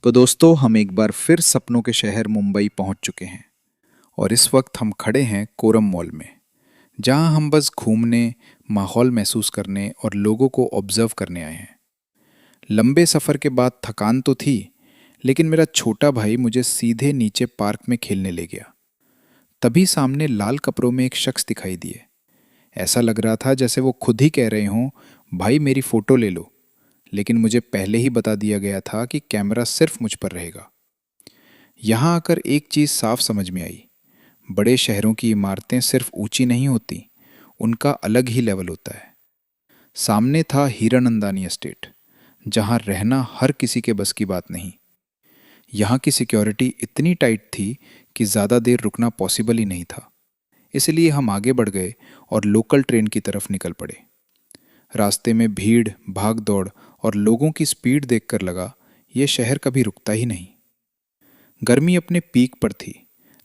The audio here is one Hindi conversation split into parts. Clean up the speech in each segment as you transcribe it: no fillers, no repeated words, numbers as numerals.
तो दोस्तों हम एक बार फिर सपनों के शहर मुंबई पहुंच चुके हैं और इस वक्त हम खड़े हैं कोरम मॉल में, जहां हम बस घूमने, माहौल महसूस करने और लोगों को ऑब्जर्व करने आए हैं। लंबे सफ़र के बाद थकान तो थी, लेकिन मेरा छोटा भाई मुझे सीधे नीचे पार्क में खेलने ले गया। तभी सामने लाल कपड़ों में एक शख्स दिखाई दिए। ऐसा लग रहा था जैसे वो खुद ही कह रहे हों, भाई मेरी फ़ोटो ले लो। लेकिन मुझे पहले ही बता दिया गया था कि कैमरा सिर्फ मुझ पर रहेगा। यहाँ आकर एक चीज़ साफ समझ में आई। बड़े शहरों की इमारतें सिर्फ ऊंची नहीं होती, उनका अलग ही लेवल होता है। सामने था हीरानंदानी एस्टेट, जहाँ रहना हर किसी के बस की बात नहीं। यहाँ की सिक्योरिटी इतनी टाइट थी कि ज़्यादा देर रुकना पॉसिबल ही नहीं था। इसलिए हम आगे बढ़ गए और लोकल ट्रेन की तरफ निकल पड़े। रास्ते में भीड़, भाग दौड़ और लोगों की स्पीड देखकर लगा ये शहर कभी रुकता ही नहीं। गर्मी अपने पीक पर थी,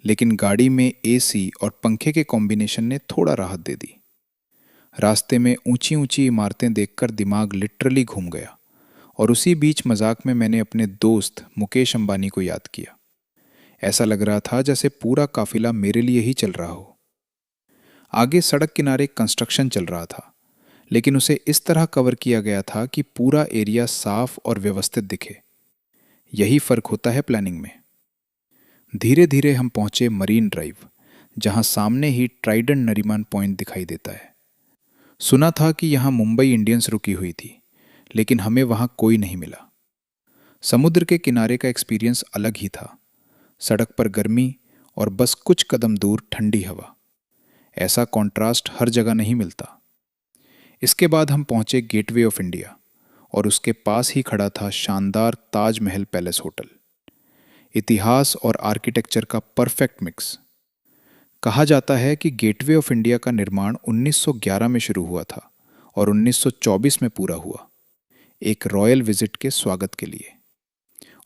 लेकिन गाड़ी में एसी और पंखे के कॉम्बिनेशन ने थोड़ा राहत दे दी। रास्ते में ऊंची ऊंची इमारतें देखकर दिमाग लिटरली घूम गया और उसी बीच मजाक में मैंने अपने दोस्त मुकेश अंबानी को याद किया। ऐसा लग रहा था जैसे पूरा काफिला मेरे लिए ही चल रहा हो। आगे सड़क किनारे कंस्ट्रक्शन चल रहा था, लेकिन उसे इस तरह कवर किया गया था कि पूरा एरिया साफ और व्यवस्थित दिखे। यही फर्क होता है प्लानिंग में। धीरे धीरे हम पहुंचे मरीन ड्राइव, जहां सामने ही ट्राइडेंट नरीमन पॉइंट दिखाई देता है। सुना था कि यहां मुंबई इंडियंस रुकी हुई थी, लेकिन हमें वहां कोई नहीं मिला। समुद्र के किनारे का एक्सपीरियंस अलग ही था। सड़क पर गर्मी और बस कुछ कदम दूर ठंडी हवा। ऐसा कॉन्ट्रास्ट हर जगह नहीं मिलता। इसके बाद हम पहुंचे गेटवे ऑफ इंडिया और उसके पास ही खड़ा था शानदार ताजमहल पैलेस होटल। इतिहास और आर्किटेक्चर का परफेक्ट मिक्स। कहा जाता है कि गेटवे ऑफ इंडिया का निर्माण 1911 में शुरू हुआ था और 1924 में पूरा हुआ, एक रॉयल विजिट के स्वागत के लिए।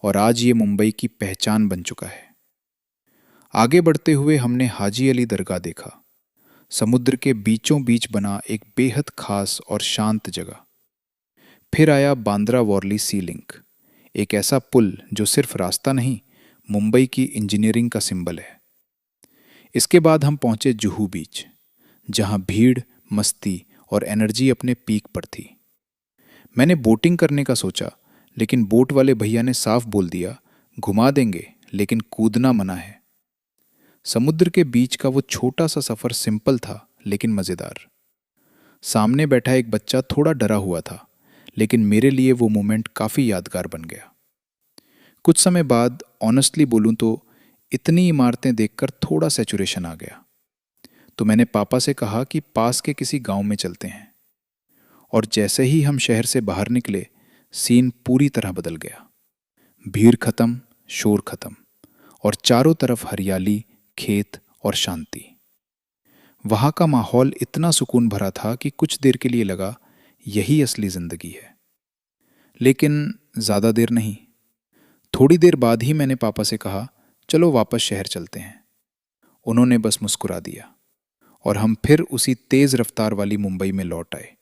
और आज ये मुंबई की पहचान बन चुका है। आगे बढ़ते हुए हमने हाजी अली दरगाह देखा, समुद्र के बीचों बीच बना एक बेहद खास और शांत जगह। फिर आया बांद्रा वॉरली सी लिंक, एक ऐसा पुल जो सिर्फ रास्ता नहीं, मुंबई की इंजीनियरिंग का सिंबल है। इसके बाद हम पहुंचे जुहू बीच, जहां भीड़, मस्ती और एनर्जी अपने पीक पर थी। मैंने बोटिंग करने का सोचा, लेकिन बोट वाले भैया ने साफ बोल दिया, घुमा देंगे लेकिन कूदना मना है। समुद्र के बीच का वो छोटा सा सफर सिंपल था लेकिन मजेदार। सामने बैठा एक बच्चा थोड़ा डरा हुआ था, लेकिन मेरे लिए वो मोमेंट काफी यादगार बन गया। कुछ समय बाद ऑनेस्टली बोलूं तो इतनी इमारतें देखकर थोड़ा सैचुरेशन आ गया। तो मैंने पापा से कहा कि पास के किसी गांव में चलते हैं। और जैसे ही हम शहर से बाहर निकले, सीन पूरी तरह बदल गया। भीड़ खत्म, शोर खत्म, और चारों तरफ हरियाली, खेत और शांति। वहां का माहौल इतना सुकून भरा था कि कुछ देर के लिए लगा यही असली जिंदगी है। लेकिन ज्यादा देर नहीं। थोड़ी देर बाद ही मैंने पापा से कहा, चलो वापस शहर चलते हैं। उन्होंने बस मुस्कुरा दिया और हम फिर उसी तेज रफ्तार वाली मुंबई में लौट आए।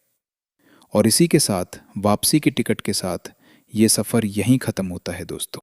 और इसी के साथ वापसी की टिकट के साथ ये सफ़र यहीं ख़त्म होता है दोस्तों।